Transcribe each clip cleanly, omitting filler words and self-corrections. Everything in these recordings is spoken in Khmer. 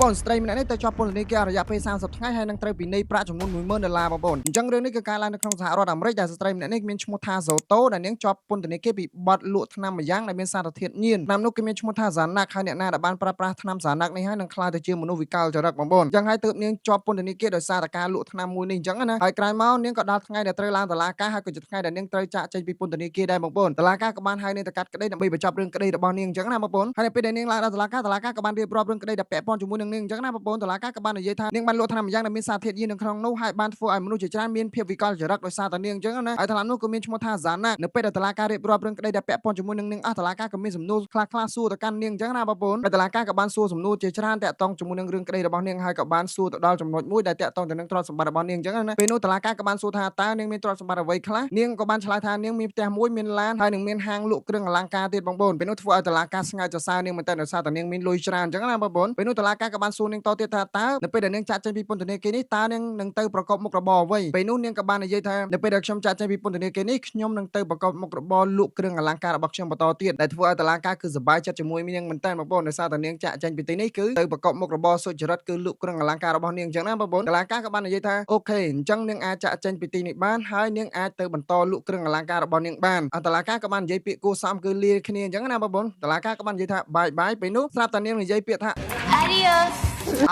បងស្ត្រីម្នាក់នេះទៅជាប់ពន្ធនាគាររយៈពេល30ថ្ងៃហើយនឹងត្រូវពិន័យប្រាក់ចំនួន$10000បងប្អូនអញ្ចឹងរឿងនេះគឺការឡើងនៅក្នុងសហរដ្ឋអាមេរិកដែលស្ត្រីម្នាក់នេះមានឈ្មោះថា Zoto ដែលនាងជាប់ពន្ធនាគារពីបទលក់ថ្នាំម្យ៉ាងដែលមានសារធាតុញៀនឆ្នាំនោះគឺមានឈ្មោះថា Xanax ហើយអ្នកណាដែលបានប្រើប្រាស់ថ្នាំ Xanax នេះហើយនឹងក្លាយទៅជាមនុស្សវិកលចរិតបងប្អូនអញ្ចឹងហើយទើបនាងជាប់ពន្ធនាគារដោយសារតែការលក់ថ្នាំមួយនេះអញ្ចឹងណាហើយក្រោយមកនាងក៏ដល់ថ្ងៃដែលត្រូវឡើងតុលាការហើយក៏ជាថ្ងៃដែលនាងត្រូវចាកចេញពីពន្ធនាគារដែរបងប្អូនតុលាការក៏បានហៅនាងទៅកាត់ក្តីដើម្បីបញ្ចប់រឿងក្តីរបស់នាងអញ្ចឹងណាបងប្អូនហើយនៅពេលដែលនាងឡើងដល់តុលាការក៏បានរៀបរាប់រឿងក្តីដែលពាក់ព័ន្ធជាមួយនឹងនាងអញ្ចឹងណាបងប្អូនតុលាការក៏បាននិយាយថានាងបានលក់ថ្នាំម្យ៉ាងដែលមានសារធាតុញៀននៅក្នុងនោះហើយបានធ្វើឲ្យមនុស្សជាច្រើនមានភាពវិកលចរិតដោយសារតែនាងអញ្ចឹងណាហើយថ្នាំនោះក៏មានឈ្មោះថា Xanax នៅពេលដែលតុលាការរៀបរាប់រឿងក្តីដែលពាក់ព័ន្ធជាមួយនឹងនាងអស់តុលាការក៏មានសំណួរខ្លះៗសួរទៅកាន់នាងអញ្ចឹងណាបងប្អូនហើយតុលាការក៏បានសួរសំណួរជាច្រើនតាក់ទងជាមួយនឹងរឿងក្តីរបស់នាងហើយក៏បានសួរទៅដល់ចំណុចមួយដែលតាក់ទងទៅនឹងទ្រព្យសម្បត្តិរបស់នាងអញ្ចឹងណាពេលនោះតុលាការក៏បានសួរថាតើនាងមានទ្រព្យសម្បត្តិអ្វីខ្លះនាងក៏បានឆ្លើយថានាងមានផ្ទះមួយមានឡានហើយនឹងមានហាងលក់គ្រឿងអលង្ការទៀតបងប្អូនពេលនោះធ្វើឲ្យតុលាការស្ងើចសរសើរនាងមែនតើដោយសារតែនាងមានលុយច្រើនអញ្ចឹងណាបងប្អូនពេលនោះតុលាការក៏បានសួរនាងតទៀតថាតើនៅពេលដែលនាងចាក់ចេញពីពន្ធនាគារនេះតើនាងនឹងទៅប្រកបមុខរបរអ្វីពេលនោះនាងក៏បាននិយាយថានៅពេលដែលខ្ញុំចាក់ចេញពីពន្ធនាគារនេះខ្ញុំនឹងទៅប្រកបមុខរបរលក់គ្រឿងអលង្ការរបស់ខ្ញុំបន្តទៀតដែលធ្វើឲ្យតុលាការគឺសប្បាយចិត្តជាមួយនាងមែនតើបងប្អូនដោយសារតែនាងចាក់ចេញពីទីនេះគឺទៅប្រកបមុខរបរសុចរិតគឺលក់គ្រឿងអលង្ការរបស់នាងអញ្ចឹងណាបងប្អូនតុលាការក៏បាននិយាយថាអូខេអញ្ចឹងនាងអាចចាក់ចេញពីទីនេះបានហើយនាងអាចទៅបន្តលក់គ្រឿងអលង្ការរបស់នាងបានតុលាការក៏បាននិយាយពាក្យគួរសមគឺលាគ្នាអញ្ចឹងណាបងប្អូនតុលាការក៏បាននិយាយថាបាយពេលនោះស្រាប់តែនាងនិយាយពាក្យថា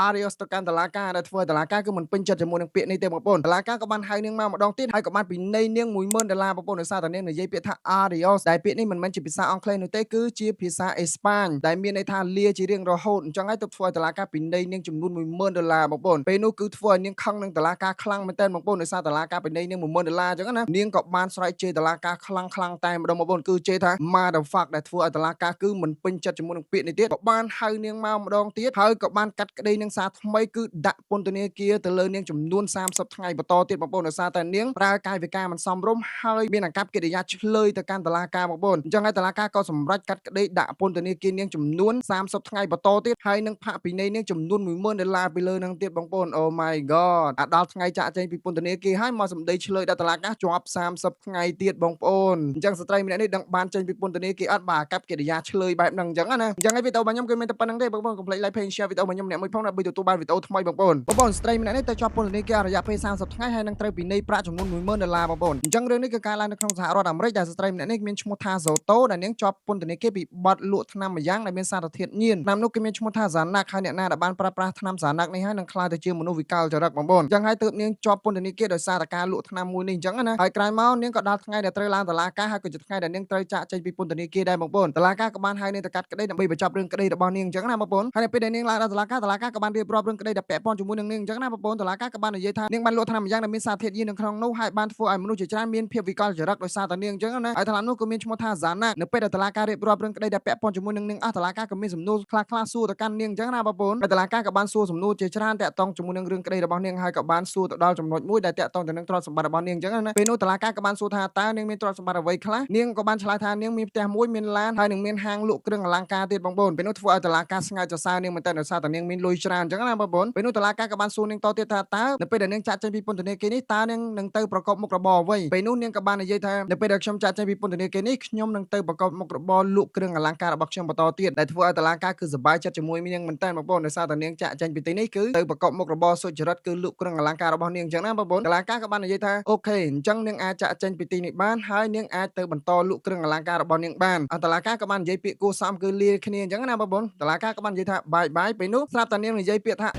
Adios ទៅកាន់តុលាការដែលធ្វើឲ្យតុលាការគឺមិនពេញចិត្តជាមួយនឹងពាក្យនេះទេបងប្អូនតុលាការក៏បានហៅនាងមកម្ដងទៀតហើយក៏បានពិន័យនាង$10000បងប្អូនដោយសារតែនាងនិយាយពាក្យថា Adios ដែលពាក្យនេះមិនមែនជាភាសាអង់គ្លេសនោះទេគឺជាភាសាអេស្ប៉ាញដែលមានន័យថាលាជារៀងរហូតអញ្ចឹងហើយទើបធ្វើឲ្យតុលាការពិន័យនាងចំនួន$10000បងប្អូនពេលនោះគឺធ្វើឲ្យនាងខឹងនឹងតុលាការខ្លាំងមែនទែនបងប្អូនដោយសារតុលាការពិន័យនាង$10000អញ្ចឹងណានាងក៏បានស្រែកជេរតុលាការខ្លាំងតែម្ដងបងប្អូនគឺជេរថា Motherfuck ដែលធ្វើឲ្យតុលាការគឺមិនពេញចិត្តជាមួយនឹងពាក្យនេះទៀតក៏បានហៅនាងមកម្ដងទៀតហើយក៏បានកាត់ក្តីនឹងសារថ្មីគឺដាក់ពន្ធនាគារទៅលើនាងចំនួន30ថ្ងៃបន្តទៀតបងប្អូនដោយសារតែនាងប្រើកាយវិការមិនសមរម្យហើយមានអាកប្បកិរិយាឆ្លើយទៅកាន់តុលាការបងប្អូនអញ្ចឹងហើយតុលាការក៏សម្រេចកាត់ក្តីដាក់ពន្ធនាគារនាងចំនួន30ថ្ងៃបន្តទៀតហើយនឹងផាកពិន័យនាងចំនួន$10000ពីលើនឹងទៀតបងប្អូន Oh my god ដល់ថ្ងៃចាក់ចេញពីពន្ធនាគារហើយមកសម្ដីឆ្លើយដល់តុលាការជាប់30ថ្ងៃទៀតបងប្អូនអញ្ចឹងស្ត្រីម្នាក់នេះដឹងបានចេញពីពន្ធនាគារអត់បាទអាកប្បកិរិយាឆ្លើយបែបហ្នឹងអញ្ចឹងណាអញ្ចឹងហើយវីដេអូរបស់ខ្ញុំគឺមានតែប៉ុណ្្នឹងទេបងប្អូនកុំភ្លេច like page share វីដេអូរបស់ខ្ញុំអ្នកមួយផងដើម្បីទទួលបានវីដេអូថ្មីបងប្អូនស្ត្រីម្នាក់នេះទៅជាប់ពន្ធនាគាររយៈពេល30ថ្ងៃហើយនឹងត្រូវពិន័យប្រាក់ចំនួន$10000បងប្អូនអញ្ចឹងរឿងនេះគឺការឡើងនៅក្នុងសហរដ្ឋអាមេរិកដែលស្ត្រីម្នាក់នេះមានឈ្មោះថា Zoto ដែលនាងជាប់ពន្ធនាគារពីបទលក់ថ្នាំម្យ៉ាងដែលមានសារធាតុញៀនឆ្នាំនោះគឺមានឈ្មោះថា Xanax ហើយអ្នកណាដែលបានប្រើប្រាស់ថ្នាំ Xanax នេះហើយនឹងក្លាយទៅជាមនុស្សវិកលចរិតបងប្អូនអញ្ចឹងហើយទើបនាងជាប់ពន្ធនាគារដោយសារតែការលក់ថ្នាំមួយនេះអញ្ចឹងណាហើយក្រោយមកនាងក៏ដល់ថ្ងៃដែលត្រូវឡើងតុលាការហើយក៏ជាថ្ងៃដែលនាងត្រូវចាកចេញពីពន្ធនាគារដែរបងប្អូនតុលាការក៏បានហៅនាងទៅកាត់ក្តីដើម្បីបញ្ចប់រឿងក្តីរបស់នាងអញ្ចឹងណាបងប្អូនហើយនៅពេលដែលនាងឡើងដល់តុលាការក៏បានរៀបរាប់រឿងក្តីដែលពាក់ព័ន្ធជាមួយនឹងនាងអញ្ចឹងណាបងប្អូនតុលាការក៏បាននិយាយថានាងបានលក់ថ្នាំម្យ៉ាងដែលមានសារធាតុញៀននៅក្នុងនោះហើយបានធ្វើឲ្យមនុស្សជាច្រើនមានភាពវិកលចរិតដោយសារតែនាងអញ្ចឹងណាហើយថ្នាំនោះក៏មានឈ្មោះថា Xanax នៅពេលដែលតុលាការរៀបរាប់រឿងក្តីដែលពាក់ព័ន្ធជាមួយនឹងនាងអស់តុលាការក៏មានសំណួរខ្លះៗសួរទៅកាន់នាងអញ្ចឹងណាបងប្អូនហើយតុលាការក៏បានសួរសំណួរជាច្រើនតាក់ទងជាមួយនឹងរឿងក្តីរបស់នាងហើយក៏បានសួរទៅដល់ចំណុចមួយដែលតាក់ទងទៅនឹងទ្រព្យសម្បត្តិរបស់នាងអញ្ចឹងណាពេលនោះតុលាការក៏បានសួរថាតើនាងមានទ្រព្យសម្បត្តិអ្វីខ្លះនាងក៏បានឆ្លើយថានាងមានផ្ទះមួយមានឡានហើយនឹងមានហាងលក់គ្រឿងអលង្ការទៀតបងប្អូនពេលនោះធ្វើឲ្យតុលាការស្ងើចសរសើរនាងមែនតើដោយសារតែនាងមានលុយច្រើនអញ្ចឹងណាបងប្អូនពេលនោះតុលាការក៏បានសួរនាងតទៀតថាតើនៅពេលដែលនាងចាក់ចេញពីពន្ធនាគារនេះតើនាងនឹងទៅប្រកបមុខរបរអ្វីពេលនោះនាងក៏បាននិយាយថានៅពេលដែលខ្ញុំចាក់ចេញពីពន្ធនាគារនេះខ្ញុំនឹងទៅប្រកបមុខរបរលក់គ្រឿងអលង្ការរបស់ខ្ញុំបន្តទៀតដែលធ្វើឲ្យតុលាការគឺសប្បាយចិត្តជាមួយនាងមែនតើបងប្អូនដោយសារតែនាងចាក់ចេញពីទីនេះគឺទៅប្រកបមុខរបរសុចរិតគឺលក់គ្រឿងអលង្ការរបស់នាងអញ្ចឹងណាបងប្អូនតុលាការក៏បាននិយាយថាអូខេអញ្ចឹងនាងអាចចាក់ចេញពីទីនេះបានហើយនាងអាចទៅបន្តលក់គ្រឿងអលង្ការរបស់នាងបានតុលាការក៏បាននិយាយពាក្យគួរសមគឺលាគ្នាអញ្ចឹងណាបងប្អូនតុលាការក៏បាននិយាយថាបាយពេលនោះស្រាប់តែនាងនិយាយពាក្យថា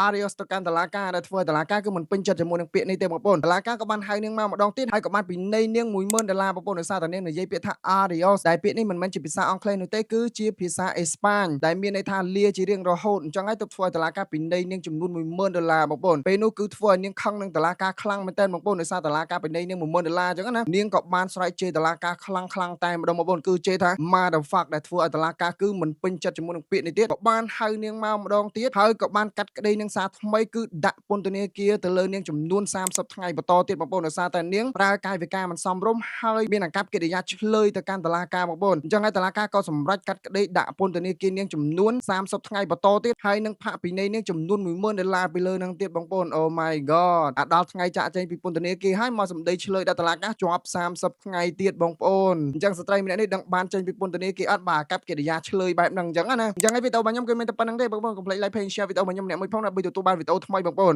Adios ទៅកាន់តុលាការដែលធ្វើឲ្យតុលាការគឺមិនពេញចិត្តជាមួយនឹងពាក្យនេះទេបងប្អូនតុលាការក៏បានហៅនាងមកម្ដងទៀតហើយក៏បានពិន័យនាង$10000បងប្អូនដោយសារតែនាងនិយាយពាក្យថា Adios ដែលពាក្យនេះមិនមែនជាភាសាអង់គ្លេសនោះទេគឺជាភាសាអេស្ប៉ាញដែលមានន័យថាលាជារៀងរហូតអញ្ចឹងហើយទើបធ្វើឲ្យតុលាការពិន័យនាងចំនួន$10000បងប្អូនពេលនោះគឺធ្វើឲ្យនាងខឹងនឹងតុលាការខ្លាំងមែនទែនបងប្អូនដោយសារតុលាការពិន័យនាង$10000អញ្ចឹងណានាងក៏បានស្រែកជេរតុលាការខ្លាំងតែម្ដងបងប្អូនគឺជេរថា Motherfuck ដែលធ្វើឲ្យតុលាការគឺមិនពេញចិត្តជាមួយនឹងពាក្យនេះទៀតក៏បានហៅនាងមកម្ដងទៀតហើយក៏បានកាត់ក្ ក្តីនឹងសារថ្មីគឺដាក់ពន្ធនាគារទៅលើនាងចំនួន30ថ្ងៃបន្តទៀតបងប្អូនដោយសារតែនាងប្រើកាយវិការមិនសមរម្យហើយមានអាកប្បកិរិយាឆ្លើយទៅកាន់តុលាការបងប្អូនអញ្ចឹងហើយតុលាការក៏សម្រេចកាត់ក្តីដាក់ពន្ធនាគារនាងចំនួន30ថ្ងៃបន្តទៀតហើយនឹងផាកពិន័យនាងចំនួន$10000ពីលើនឹងទៀតបងប្អូន Oh my god ដល់ថ្ងៃចាក់ចេញពីពន្ធនាគារហើយមកសម្ដីឆ្លើយដល់តុលាការជាប់30ថ្ងៃទៀតបងប្អូនអញ្ចឹងស្ត្រីម្នាក់នេះដឹងបានចេញពីពន្ធនាគារអត់បាទអាកប្បកិរិយាឆ្លើយបែបហ្នឹងអញ្ចឹងណាអញ្ចឹងហើយវីដេអូរបស់ខ្ញុំគឺមានតែប៉ុណ្្នឹងទេបងប្អូនកុំភ្លេច like page share វីដេអូរបស់ខ្ញុំអ្នកមួយផងដើម្បីទទួលបានវីដេអូថ្មីបងប្អូន